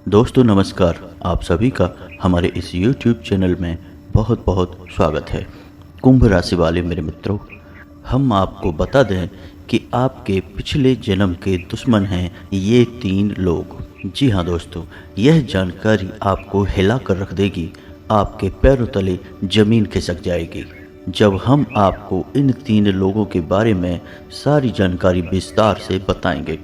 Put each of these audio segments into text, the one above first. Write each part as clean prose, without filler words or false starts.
दोस्तों नमस्कार। आप सभी का हमारे इस YouTube चैनल में बहुत बहुत स्वागत है। कुंभ राशि वाले मेरे मित्रों, हम आपको बता दें कि आपके पिछले जन्म के दुश्मन हैं ये 3 लोग। जी हाँ दोस्तों, यह जानकारी आपको हिला कर रख देगी, आपके पैरों तले जमीन खिसक जाएगी जब हम आपको इन 3 लोगों के बारे में सारी जानकारी विस्तार से बताएंगे।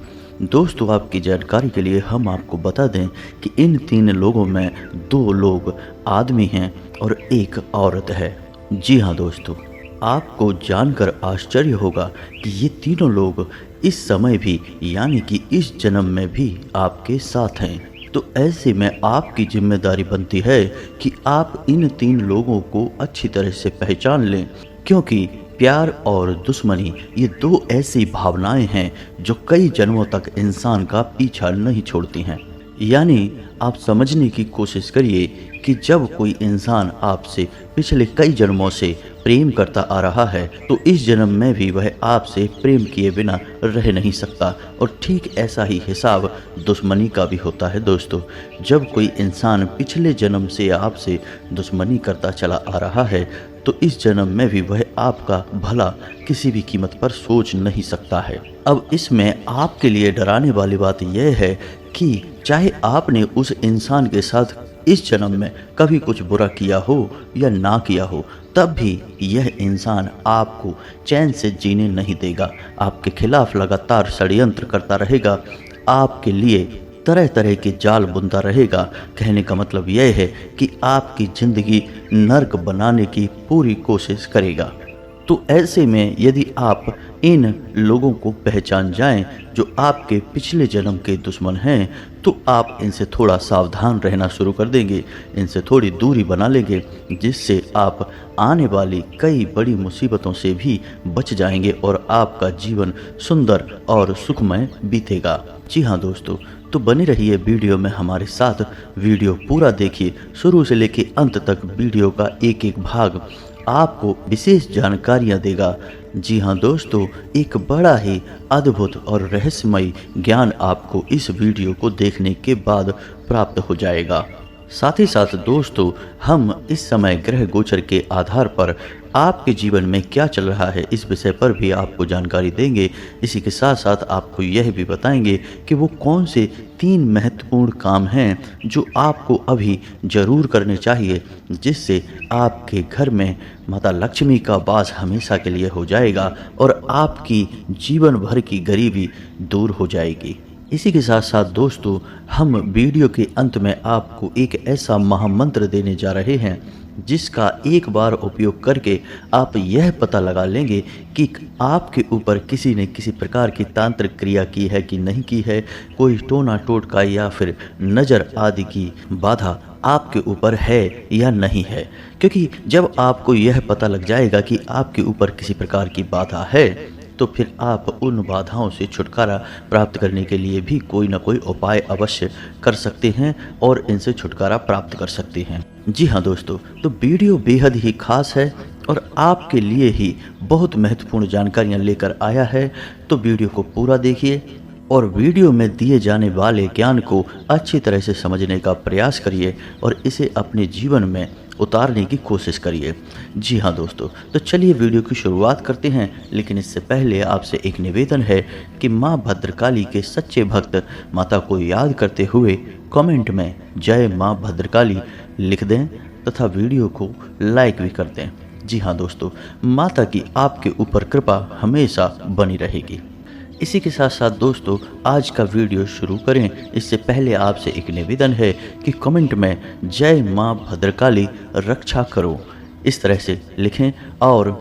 दोस्तों, आपकी जानकारी के लिए हम आपको बता दें कि इन 3 लोगों में 2 लोग आदमी हैं और 1 औरत है। जी हाँ दोस्तों, आपको जानकर आश्चर्य होगा कि ये तीनों लोग इस समय भी यानी कि इस जन्म में भी आपके साथ हैं। तो ऐसे में आपकी जिम्मेदारी बनती है कि आप इन 3 लोगों को अच्छी तरह से पहचान लें, क्योंकि प्यार और दुश्मनी ये 2 ऐसी भावनाएं हैं जो कई जन्मों तक इंसान का पीछा नहीं छोड़ती हैं। यानी आप समझने की कोशिश करिए कि जब कोई इंसान आपसे पिछले कई जन्मों से प्रेम करता आ रहा है तो इस जन्म में भी वह आपसे प्रेम किए बिना रह नहीं सकता। और ठीक ऐसा ही हिसाब दुश्मनी का भी होता है दोस्तों। जब कोई इंसान पिछले जन्म से आपसे दुश्मनी करता चला आ रहा है तो इस जन्म में भी वह आपका भला किसी भी कीमत पर सोच नहीं सकता है। अब इसमें आपके लिए डराने वाली बात यह है कि चाहे आपने उस इंसान के साथ इस जन्म में कभी कुछ बुरा किया हो या ना किया हो, तब भी यह इंसान आपको चैन से जीने नहीं देगा। आपके खिलाफ लगातार षड्यंत्र करता रहेगा, आपके लिए तरह तरह के जाल बुनता रहेगा। कहने का मतलब यह है कि आपकी ज़िंदगी नर्क बनाने की पूरी कोशिश करेगा। तो ऐसे में यदि आप इन लोगों को पहचान जाएं जो आपके पिछले जन्म के दुश्मन हैं, तो आप इनसे थोड़ा सावधान रहना शुरू कर देंगे, इनसे थोड़ी दूरी बना लेंगे, जिससे आप आने वाली कई बड़ी मुसीबतों से भी बच जाएंगे और आपका जीवन सुंदर और सुखमय बीतेगा। जी हाँ दोस्तों, तो बने रहिए वीडियो में हमारे साथ। वीडियो पूरा देखिए, शुरू से लेकर अंत तक वीडियो का एक एक भाग आपको विशेष जानकारियाँ देगा। जी हाँ दोस्तों, एक बड़ा ही अद्भुत और रहस्यमय ज्ञान आपको इस वीडियो को देखने के बाद प्राप्त हो जाएगा। साथ ही साथ दोस्तों, हम इस समय ग्रह गोचर के आधार पर आपके जीवन में क्या चल रहा है इस विषय पर भी आपको जानकारी देंगे। इसी के साथ साथ आपको यह भी बताएंगे कि वो कौन से 3 महत्वपूर्ण काम हैं जो आपको अभी जरूर करने चाहिए, जिससे आपके घर में माता लक्ष्मी का वास हमेशा के लिए हो जाएगा और आपकी जीवन भर की गरीबी दूर हो जाएगी। इसी के साथ साथ दोस्तों, हम वीडियो के अंत में आपको एक ऐसा महामंत्र देने जा रहे हैं जिसका एक बार उपयोग करके आप यह पता लगा लेंगे कि आपके ऊपर किसी ने किसी प्रकार की तांत्रिक क्रिया की है कि नहीं की है, कोई टोना टोटका या फिर नज़र आदि की बाधा आपके ऊपर है या नहीं है। क्योंकि जब आपको यह पता लग जाएगा कि आपके ऊपर किसी प्रकार की बाधा है, तो फिर आप उन बाधाओं से छुटकारा प्राप्त करने के लिए भी कोई ना कोई उपाय अवश्य कर सकते हैं और इनसे छुटकारा प्राप्त कर सकते हैं। जी हाँ दोस्तों, तो वीडियो बेहद ही खास है और आपके लिए ही बहुत महत्वपूर्ण जानकारियाँ लेकर आया है। तो वीडियो को पूरा देखिए और वीडियो में दिए जाने वाले ज्ञान को अच्छी तरह से समझने का प्रयास करिए और इसे अपने जीवन में उतारने की कोशिश करिए। जी हाँ दोस्तों, तो चलिए वीडियो की शुरुआत करते हैं। लेकिन इससे पहले आपसे एक निवेदन है कि माँ भद्रकाली के सच्चे भक्त माता को याद करते हुए कमेंट में जय माँ भद्रकाली लिख दें तथा वीडियो को लाइक भी कर दें। जी हाँ दोस्तों, माता की आपके ऊपर कृपा हमेशा बनी रहेगी। इसी के साथ साथ दोस्तों, आज का वीडियो शुरू करें इससे पहले आपसे एक निवेदन है कि कमेंट में जय माँ भद्रकाली रक्षा करो इस तरह से लिखें और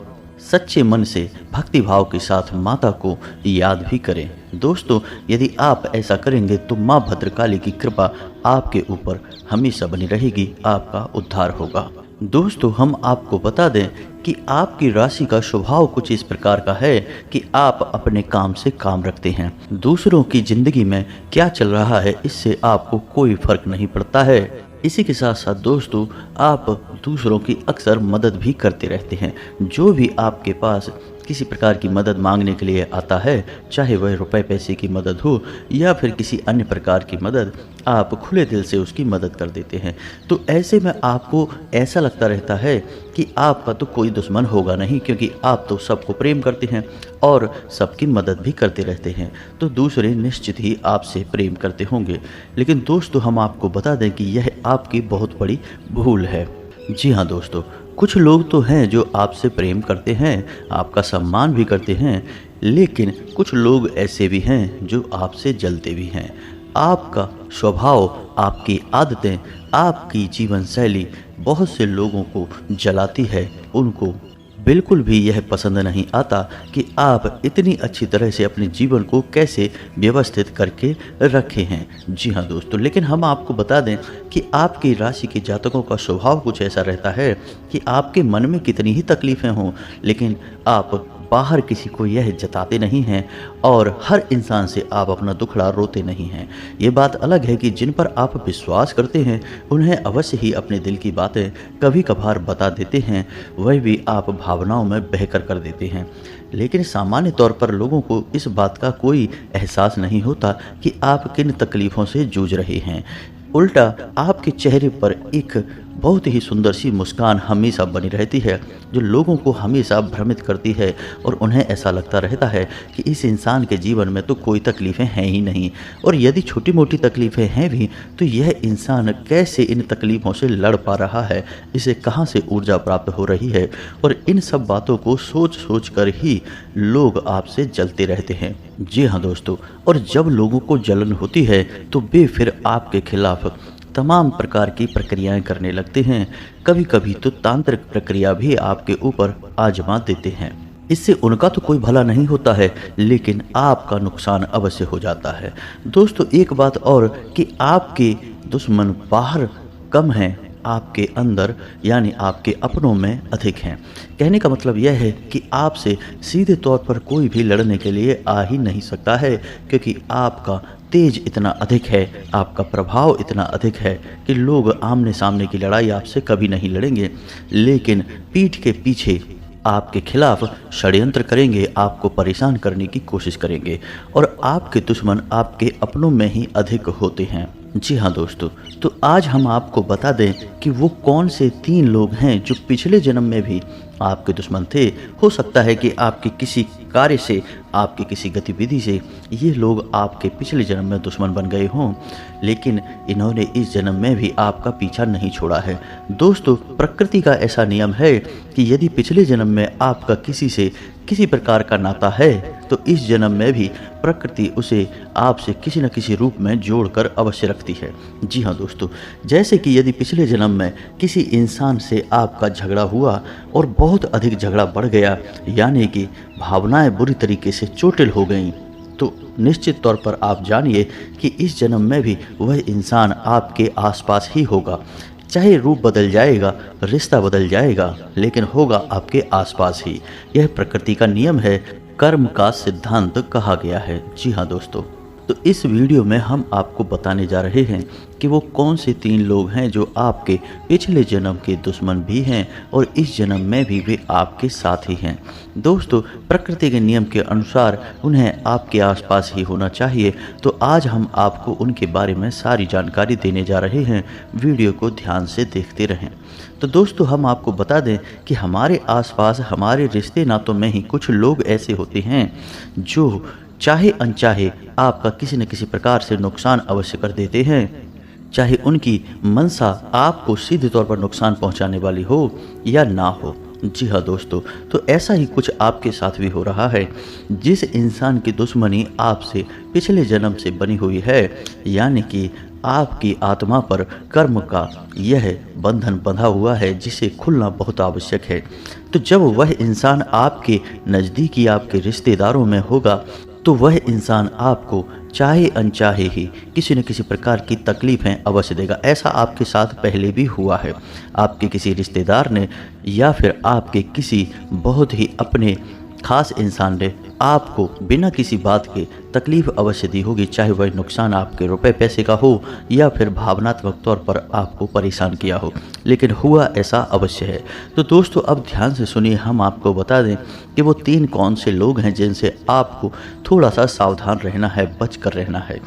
सच्चे मन से भक्ति भाव के साथ माता को याद भी करें। दोस्तों, यदि आप ऐसा करेंगे तो माँ भद्रकाली की कृपा आपके ऊपर हमेशा बनी रहेगी, आपका उद्धार होगा। दोस्तों, हम आपको बता दें कि आपकी राशि का स्वभाव कुछ इस प्रकार का है कि आप अपने काम से काम रखते हैं। दूसरों की जिंदगी में क्या चल रहा है इससे आपको कोई फर्क नहीं पड़ता है। इसी के साथ साथ दोस्तों, आप दूसरों की अक्सर मदद भी करते रहते हैं। जो भी आपके पास किसी प्रकार की मदद मांगने के लिए आता है, चाहे वह रुपए पैसे की मदद हो या फिर किसी अन्य प्रकार की मदद, आप खुले दिल से उसकी मदद कर देते हैं। तो ऐसे में आपको ऐसा लगता रहता है कि आपका तो कोई दुश्मन होगा नहीं, क्योंकि आप तो सबको प्रेम करते हैं और सबकी मदद भी करते रहते हैं, तो दूसरे निश्चित ही आपसे प्रेम करते होंगे। लेकिन दोस्तों, हम आपको बता दें कि यह आपकी बहुत बड़ी भूल है। जी हाँ दोस्तों, कुछ लोग तो हैं जो आपसे प्रेम करते हैं, आपका सम्मान भी करते हैं, लेकिन कुछ लोग ऐसे भी हैं जो आपसे जलते भी हैं। आपका स्वभाव, आपकी आदतें, आपकी जीवन शैली बहुत से लोगों को जलाती है। उनको बिल्कुल भी यह पसंद नहीं आता कि आप इतनी अच्छी तरह से अपने जीवन को कैसे व्यवस्थित करके रखे हैं। जी हाँ दोस्तों, लेकिन हम आपको बता दें कि आपकी राशि के जातकों का स्वभाव कुछ ऐसा रहता है कि आपके मन में कितनी ही तकलीफ़ें हों, लेकिन आप बाहर किसी को यह जताते नहीं हैं और हर इंसान से आप अपना दुखड़ा रोते नहीं हैं। ये बात अलग है कि जिन पर आप विश्वास करते हैं उन्हें अवश्य ही अपने दिल की बातें कभी कभार बता देते हैं, वह भी आप भावनाओं में बहकर कर देते हैं। लेकिन सामान्य तौर पर लोगों को इस बात का कोई एहसास नहीं होता कि आप किन तकलीफ़ों से जूझ रहे हैं। उल्टा आपके चेहरे पर एक बहुत ही सुंदर सी मुस्कान हमेशा बनी रहती है, जो लोगों को हमेशा भ्रमित करती है और उन्हें ऐसा लगता रहता है कि इस इंसान के जीवन में तो कोई तकलीफ़ें हैं ही नहीं, और यदि छोटी मोटी तकलीफ़ें हैं भी तो यह इंसान कैसे इन तकलीफ़ों से लड़ पा रहा है, इसे कहाँ से ऊर्जा प्राप्त हो रही है। और इन सब बातों को सोच सोच कर ही लोग आपसे जलते रहते हैं। जी हाँ दोस्तों, और जब लोगों को जलन होती है तो वे फिर आपके खिलाफ तमाम प्रकार की प्रक्रियाएं करने लगते हैं। कभी कभी तो तांत्रिक प्रक्रिया भी आपके ऊपर आजमा देते हैं। इससे उनका तो कोई भला नहीं होता है, लेकिन आपका नुकसान अवश्य हो जाता है। दोस्तों, एक बात और कि आपके दुश्मन बाहर कम हैं, आपके अंदर यानी आपके अपनों में अधिक हैं। कहने का मतलब यह है कि आपसे सीधे तौर पर कोई भी लड़ने के लिए आ ही नहीं सकता है, क्योंकि आपका तेज इतना अधिक है, आपका प्रभाव इतना अधिक है कि लोग आमने सामने की लड़ाई आपसे कभी नहीं लड़ेंगे, लेकिन पीठ के पीछे आपके खिलाफ षड्यंत्र करेंगे, आपको परेशान करने की कोशिश करेंगे। और आपके दुश्मन आपके अपनों में ही अधिक होते हैं। जी हाँ दोस्तों, तो आज हम आपको बता दें कि वो कौन से 3 लोग हैं जो पिछले जन्म में भी आपके दुश्मन थे। हो सकता है कि आपके किसी कार्य से, आपकी किसी गतिविधि से ये लोग आपके पिछले जन्म में दुश्मन बन गए हों, लेकिन इन्होंने इस जन्म में भी आपका पीछा नहीं छोड़ा है। दोस्तों, प्रकृति का ऐसा नियम है कि यदि पिछले जन्म में आपका किसी से किसी प्रकार का नाता है तो इस जन्म में भी प्रकृति उसे आपसे किसी न किसी रूप में जोड़कर अवश्य रखती है। जी हाँ दोस्तों, जैसे कि यदि पिछले जन्म में किसी इंसान से आपका झगड़ा हुआ और बहुत अधिक झगड़ा बढ़ गया, यानी कि भावनाएं बुरी तरीके से चोटिल हो गईं, तो निश्चित तौर पर आप जानिए कि इस जन्म में भी वह इंसान आपके आसपास ही होगा। चाहे रूप बदल जाएगा, रिश्ता बदल जाएगा, लेकिन होगा आपके आसपास ही। यह प्रकृति का नियम है, कर्म का सिद्धांत कहा गया है। जी हाँ दोस्तों, तो इस वीडियो में हम आपको बताने जा रहे हैं कि वो कौन से 3 लोग हैं जो आपके पिछले जन्म के दुश्मन भी हैं और इस जन्म में भी वे आपके साथ ही हैं। दोस्तों, प्रकृति के नियम के अनुसार उन्हें आपके आसपास ही होना चाहिए, तो आज हम आपको उनके बारे में सारी जानकारी देने जा रहे हैं। वीडियो को ध्यान से देखते रहें। तो दोस्तों, हम आपको बता दें कि हमारे आसपास हमारे रिश्ते नातों में ही कुछ लोग ऐसे होते हैं जो चाहे अनचाहे आपका किसी न किसी प्रकार से नुकसान अवश्य कर देते हैं, चाहे उनकी मंशा आपको सीधे तौर पर नुकसान पहुंचाने वाली हो या ना हो। जी हाँ दोस्तों, तो ऐसा ही कुछ आपके साथ भी हो रहा है। जिस इंसान की दुश्मनी आपसे पिछले जन्म से बनी हुई है, यानी कि आपकी आत्मा पर कर्म का यह बंधन बंधा हुआ है, जिसे खुलना बहुत आवश्यक है। तो जब वह इंसान आपके नज़दीकी आपके रिश्तेदारों में होगा तो वह इंसान आपको चाहे अनचाहे ही किसी न किसी प्रकार की तकलीफ़ें अवश्य देगा। ऐसा आपके साथ पहले भी हुआ है। आपके किसी रिश्तेदार ने या फिर आपके किसी बहुत ही अपने खास इंसान ने आपको बिना किसी बात के तकलीफ अवश्य दी होगी, चाहे वह नुकसान आपके रुपए पैसे का हो या फिर भावनात्मक तौर पर आपको परेशान किया हो, लेकिन हुआ ऐसा अवश्य है। तो दोस्तों अब ध्यान से सुनिए, हम आपको बता दें कि वो 3 कौन से लोग हैं जिनसे आपको थोड़ा सा सावधान रहना है, बच कर रहना है।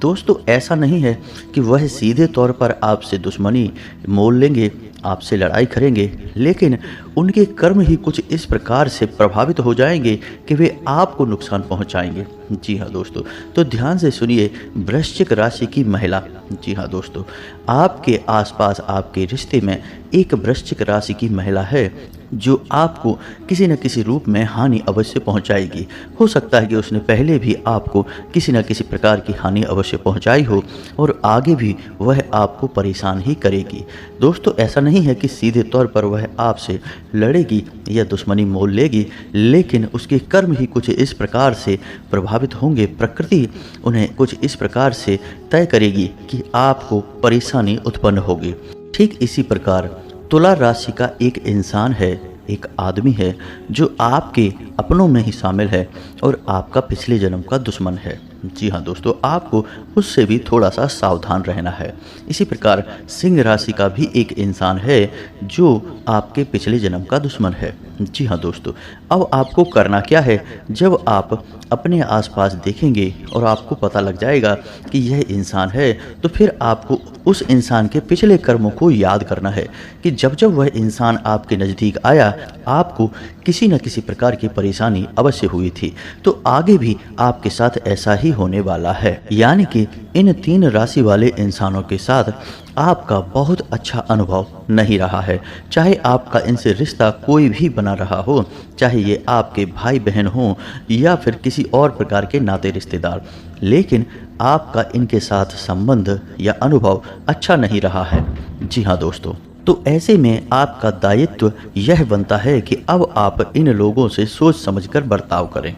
दोस्तों ऐसा नहीं है कि वह सीधे तौर पर आपसे दुश्मनी मोल लेंगे, आपसे लड़ाई करेंगे, लेकिन उनके कर्म ही कुछ इस प्रकार से प्रभावित हो जाएंगे कि वे आपको नुकसान पहुंचाएंगे। जी हाँ दोस्तों, तो ध्यान से सुनिए, वृश्चिक राशि की महिला। जी हाँ दोस्तों, आपके आसपास आपके रिश्ते में एक वृश्चिक राशि की महिला है जो आपको किसी न किसी रूप में हानि अवश्य पहुंचाएगी। हो सकता है कि उसने पहले भी आपको किसी न किसी प्रकार की हानि अवश्य पहुंचाई हो और आगे भी वह आपको परेशान ही करेगी। दोस्तों ऐसा नहीं है कि सीधे तौर पर वह आपसे लड़ेगी या दुश्मनी मोल लेगी, लेकिन उसके कर्म ही कुछ इस प्रकार से प्रभावित होंगे, प्रकृति उन्हें कुछ इस प्रकार से तय करेगी कि आपको परेशानी उत्पन्न होगी। ठीक इसी प्रकार तुला राशि का एक इंसान है, एक आदमी है जो आपके अपनों में ही शामिल है और आपका पिछले जन्म का दुश्मन है। जी हाँ दोस्तों, आपको उससे भी थोड़ा सा सावधान रहना है। इसी प्रकार सिंह राशि का भी एक इंसान है जो आपके पिछले जन्म का दुश्मन है। जी हाँ दोस्तों, अब आपको करना क्या है, जब आप अपने आसपास देखेंगे और आपको पता लग जाएगा कि यह इंसान है, तो फिर आपको उस इंसान के पिछले कर्मों को याद करना है कि जब जब वह इंसान आपके नज़दीक आया, आपको किसी न किसी प्रकार की परेशानी अवश्य हुई थी, तो आगे भी आपके साथ ऐसा ही होने वाला है। यानी कि इन 3 राशि वाले इंसानों के साथ आपका बहुत अच्छा अनुभव नहीं रहा है, चाहे आपका इनसे रिश्ता कोई भी बना रहा हो, चाहे ये आपके भाई बहन हों या फिर किसी और प्रकार के नाते रिश्तेदार, लेकिन आपका इनके साथ संबंध या अनुभव अच्छा नहीं रहा है। जी हाँ दोस्तों, तो ऐसे में आपका दायित्व यह बनता है कि अब आप इन लोगों से सोच समझकर बर्ताव करें,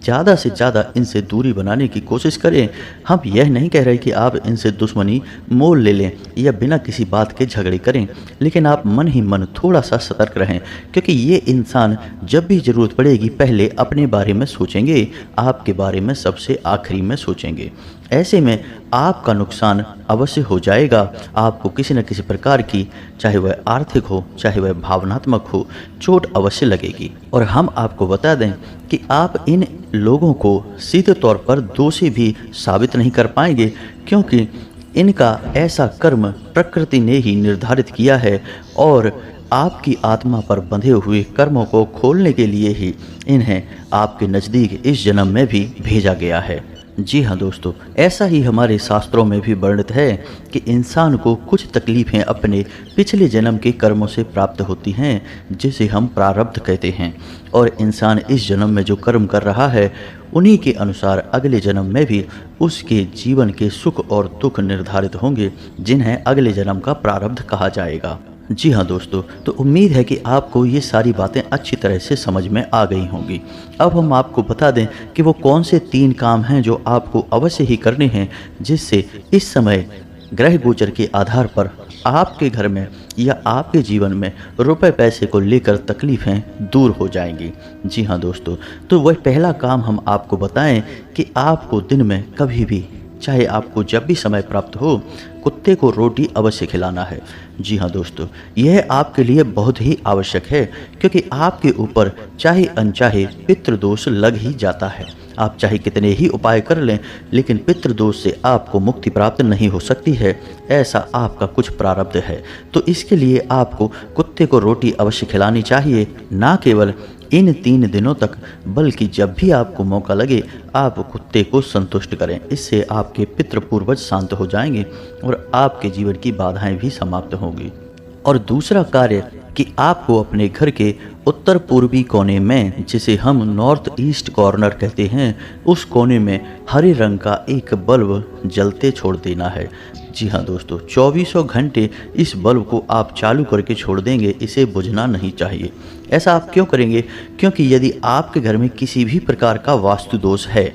ज़्यादा से ज़्यादा इनसे दूरी बनाने की कोशिश करें। हम यह नहीं कह रहे कि आप इनसे दुश्मनी मोल ले लें या बिना किसी बात के झगड़े करें, लेकिन आप मन ही मन थोड़ा सा सतर्क रहें, क्योंकि ये इंसान जब भी ज़रूरत पड़ेगी पहले अपने बारे में सोचेंगे, आपके बारे में सबसे आखिरी में सोचेंगे। ऐसे में आपका नुकसान अवश्य हो जाएगा। आपको किसी न किसी प्रकार की, चाहे वह आर्थिक हो चाहे वह भावनात्मक हो, चोट अवश्य लगेगी। और हम आपको बता दें कि आप इन लोगों को सीधे तौर पर दोषी भी साबित नहीं कर पाएंगे, क्योंकि इनका ऐसा कर्म प्रकृति ने ही निर्धारित किया है और आपकी आत्मा पर बंधे हुए कर्मों को खोलने के लिए ही इन्हें आपके नज़दीक इस जन्म में भी भेजा गया है। जी हाँ दोस्तों, ऐसा ही हमारे शास्त्रों में भी वर्णित है कि इंसान को कुछ तकलीफ़ें अपने पिछले जन्म के कर्मों से प्राप्त होती हैं, जिसे हम प्रारब्ध कहते हैं, और इंसान इस जन्म में जो कर्म कर रहा है उन्हीं के अनुसार अगले जन्म में भी उसके जीवन के सुख और दुख निर्धारित होंगे, जिन्हें अगले जन्म का प्रारब्ध कहा जाएगा। जी हाँ दोस्तों, तो उम्मीद है कि आपको ये सारी बातें अच्छी तरह से समझ में आ गई होंगी। अब हम आपको बता दें कि वो कौन से 3 काम हैं जो आपको अवश्य ही करने हैं, जिससे इस समय ग्रह गोचर के आधार पर आपके घर में या आपके जीवन में रुपए पैसे को लेकर तकलीफ़ें दूर हो जाएंगी। जी हाँ दोस्तों, तो वह पहला काम हम आपको बताएं कि आपको दिन में कभी भी, चाहे आपको जब भी समय प्राप्त हो, कुत्ते को रोटी अवश्य खिलाना है। जी हाँ दोस्तों, यह आपके लिए बहुत ही आवश्यक है, क्योंकि आपके ऊपर चाहे अनचाहे पितृदोष लग ही जाता है। आप चाहे कितने ही उपाय कर लें, लेकिन पितृदोष से आपको मुक्ति प्राप्त नहीं हो सकती है, ऐसा आपका कुछ प्रारब्ध है। तो इसके लिए आपको कुत्ते को रोटी अवश्य खिलानी चाहिए, ना केवल इन 3 दिनों तक, बल्कि जब भी आपको मौका लगे आप कुत्ते को संतुष्ट करें। इससे आपके पितृ पूर्वज शांत हो जाएंगे और आपके जीवन की बाधाएं भी समाप्त होंगी। और दूसरा कार्य कि आपको अपने घर के उत्तर पूर्वी कोने में, जिसे हम नॉर्थ ईस्ट कॉर्नर कहते हैं, उस कोने में हरे रंग का एक बल्ब जलते छोड़ देना है। जी हाँ दोस्तों, 24 घंटे इस बल्ब को आप चालू करके छोड़ देंगे, इसे बुझना नहीं चाहिए। ऐसा आप क्यों करेंगे? क्योंकि यदि आपके घर में किसी भी प्रकार का वास्तु दोष है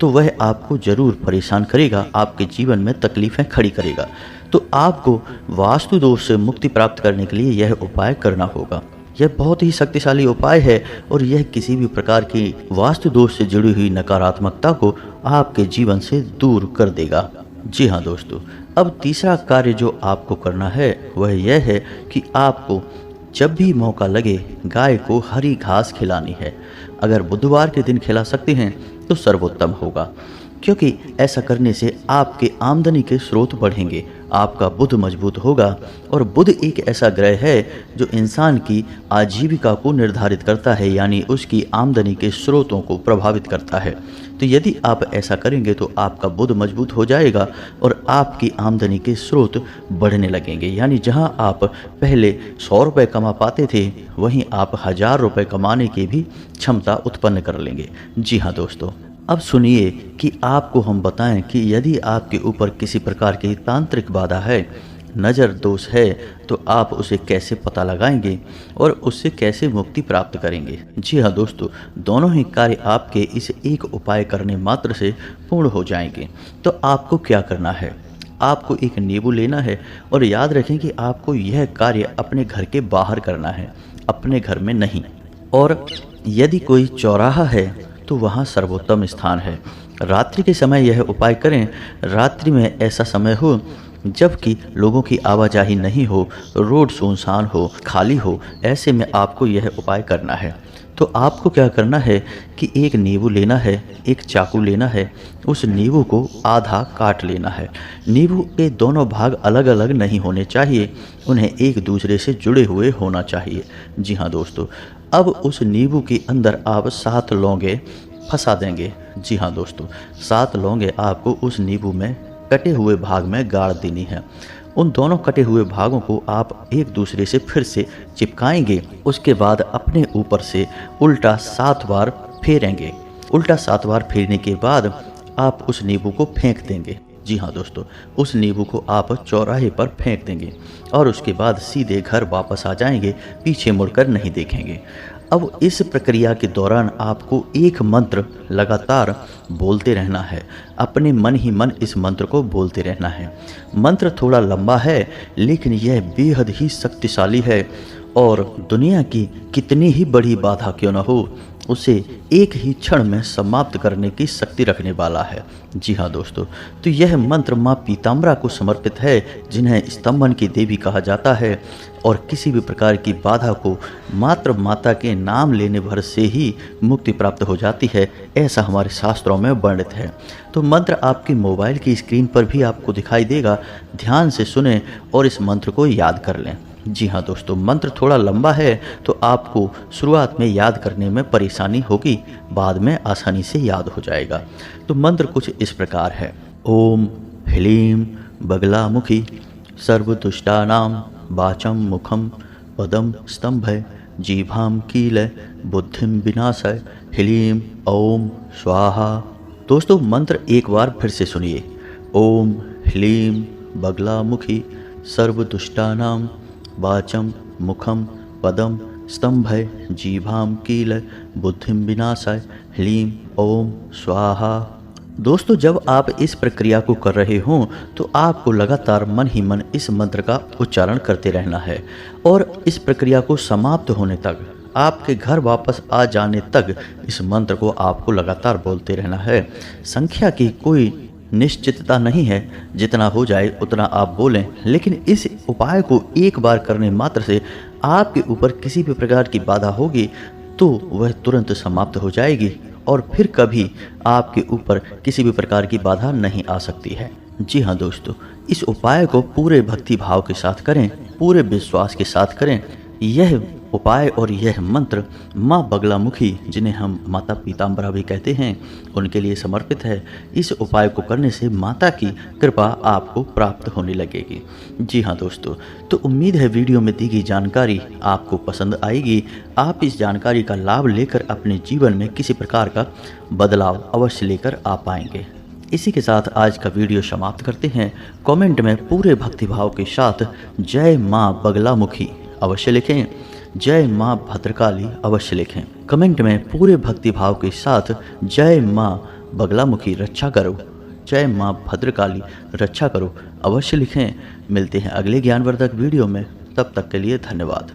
तो वह आपको ज़रूर परेशान करेगा, आपके जीवन में तकलीफ़ें खड़ी करेगा। तो आपको वास्तु दोष से मुक्ति प्राप्त करने के लिए यह उपाय करना होगा। यह बहुत ही शक्तिशाली उपाय है और यह किसी भी प्रकार की वास्तु दोष से जुड़ी हुई नकारात्मकता को आपके जीवन से दूर कर देगा। जी हाँ दोस्तों, अब तीसरा कार्य जो आपको करना है वह यह है कि आपको जब भी मौका लगे गाय को हरी घास खिलानी है। अगर बुधवार के दिन खिला सकते हैं तो सर्वोत्तम होगा, क्योंकि ऐसा करने से आपके आमदनी के स्रोत बढ़ेंगे, आपका बुध मजबूत होगा। और बुध एक ऐसा ग्रह है जो इंसान की आजीविका को निर्धारित करता है, यानी उसकी आमदनी के स्रोतों को प्रभावित करता है। तो यदि आप ऐसा करेंगे तो आपका बुध मजबूत हो जाएगा और आपकी आमदनी के स्रोत बढ़ने लगेंगे, यानी जहां आप पहले 100 रुपये कमा पाते थे वहीं आप 1000 रुपये कमाने की भी क्षमता उत्पन्न कर लेंगे। जी हाँ दोस्तों, अब सुनिए कि आपको हम बताएं कि यदि आपके ऊपर किसी प्रकार की तांत्रिक बाधा है, नज़र दोष है, तो आप उसे कैसे पता लगाएंगे और उससे कैसे मुक्ति प्राप्त करेंगे। जी हाँ दोस्तों, दोनों ही कार्य आपके इस एक उपाय करने मात्र से पूर्ण हो जाएंगे। तो आपको क्या करना है, आपको एक नींबू लेना है और याद रखें कि आपको यह कार्य अपने घर के बाहर करना है, अपने घर में नहीं। और यदि कोई चौराहा है तो वहाँ सर्वोत्तम स्थान है। रात्रि के समय यह उपाय करें। रात्रि में ऐसा समय हो जबकि लोगों की आवाजाही नहीं हो, रोड सुनसान हो, खाली हो, ऐसे में आपको यह उपाय करना है। तो आपको क्या करना है कि एक नींबू लेना है, एक चाकू लेना है, उस नींबू को आधा काट लेना है। नींबू के दोनों भाग अलग अलग नहीं होने चाहिए, उन्हें एक दूसरे से जुड़े हुए होना चाहिए। जी हाँ दोस्तों, अब उस नींबू के अंदर आप 7 लौंगे फंसा देंगे। जी हाँ दोस्तों, 7 लौंगे आपको उस नींबू में कटे हुए भाग में गाड़ देनी है। उन दोनों कटे हुए भागों को आप एक दूसरे से फिर से चिपकाएंगे। उसके बाद अपने ऊपर से उल्टा 7 बार फेरेंगे। उल्टा 7 बार फेरने के बाद आप उस नींबू को फेंक देंगे। जी हाँ दोस्तों, उस नींबू को आप चौराहे पर फेंक देंगे और उसके बाद सीधे घर वापस आ जाएंगे, पीछे मुड़कर नहीं देखेंगे। अब इस प्रक्रिया के दौरान आपको एक मंत्र लगातार बोलते रहना है, अपने मन ही मन इस मंत्र को बोलते रहना है। मंत्र थोड़ा लंबा है लेकिन यह बेहद ही शक्तिशाली है और दुनिया की कितनी ही बड़ी बाधा क्यों न हो उसे एक ही क्षण में समाप्त करने की शक्ति रखने वाला है। जी हाँ दोस्तों, तो यह मंत्र माँ पीताम्बरा को समर्पित है, जिन्हें स्तंभन की देवी कहा जाता है और किसी भी प्रकार की बाधा को मात्र माता के नाम लेने भर से ही मुक्ति प्राप्त हो जाती है, ऐसा हमारे शास्त्रों में वर्णित है। तो मंत्र आपके मोबाइल की स्क्रीन पर भी आपको दिखाई देगा, ध्यान से सुनें और इस मंत्र को याद कर लें। जी हाँ दोस्तों, मंत्र थोड़ा लंबा है तो आपको शुरुआत में याद करने में परेशानी होगी, बाद में आसानी से याद हो जाएगा। तो मंत्र कुछ इस प्रकार है। ओम ह्लीं बगलामुखी सर्वदुष्टानां वाचं मुखं पदं स्तंभय जीभां कीलय बुद्धिं विनाशय ह्लीं ओम स्वाहा। दोस्तों, मंत्र एक बार फिर से सुनिए। ओम ह्लीं बगलामुखी सर्वदुष्टानां वाचं मुखं पदं स्तंभय जीभां कीलय बुद्धिं विनाशाय ह्लीं ओम स्वाहा। दोस्तों, जब आप इस प्रक्रिया को कर रहे हों तो आपको लगातार मन ही मन इस मंत्र का उच्चारण करते रहना है और इस प्रक्रिया को समाप्त होने तक, आपके घर वापस आ जाने तक इस मंत्र को आपको लगातार बोलते रहना है। संख्या की कोई निश्चितता नहीं है, जितना हो जाए उतना आप बोलें, लेकिन इस उपाय को एक बार करने मात्र से आपके ऊपर किसी भी प्रकार की बाधा होगी तो वह तुरंत समाप्त हो जाएगी और फिर कभी आपके ऊपर किसी भी प्रकार की बाधा नहीं आ सकती है। जी हाँ दोस्तों, इस उपाय को पूरे भक्ति भाव के साथ करें, पूरे विश्वास के साथ करें। यह उपाय और यह मंत्र माँ बगलामुखी, जिन्हें हम माता पीताम्बरा भी कहते हैं, उनके लिए समर्पित है। इस उपाय को करने से माता की कृपा आपको प्राप्त होने लगेगी। जी हाँ दोस्तों, तो उम्मीद है वीडियो में दी गई जानकारी आपको पसंद आएगी। आप इस जानकारी का लाभ लेकर अपने जीवन में किसी प्रकार का बदलाव अवश्य लेकर आ पाएंगे। इसी के साथ आज का वीडियो समाप्त करते हैं। कमेंट में पूरे भक्तिभाव के साथ जय माँ बगलामुखी अवश्य लिखें, जय माँ भद्रकाली अवश्य लिखें। कमेंट में पूरे भक्तिभाव के साथ जय माँ बगलामुखी रक्षा करो, जय माँ भद्रकाली रक्षा करो अवश्य लिखें। मिलते हैं अगले ज्ञानवर्धक वीडियो में, तब तक के लिए धन्यवाद।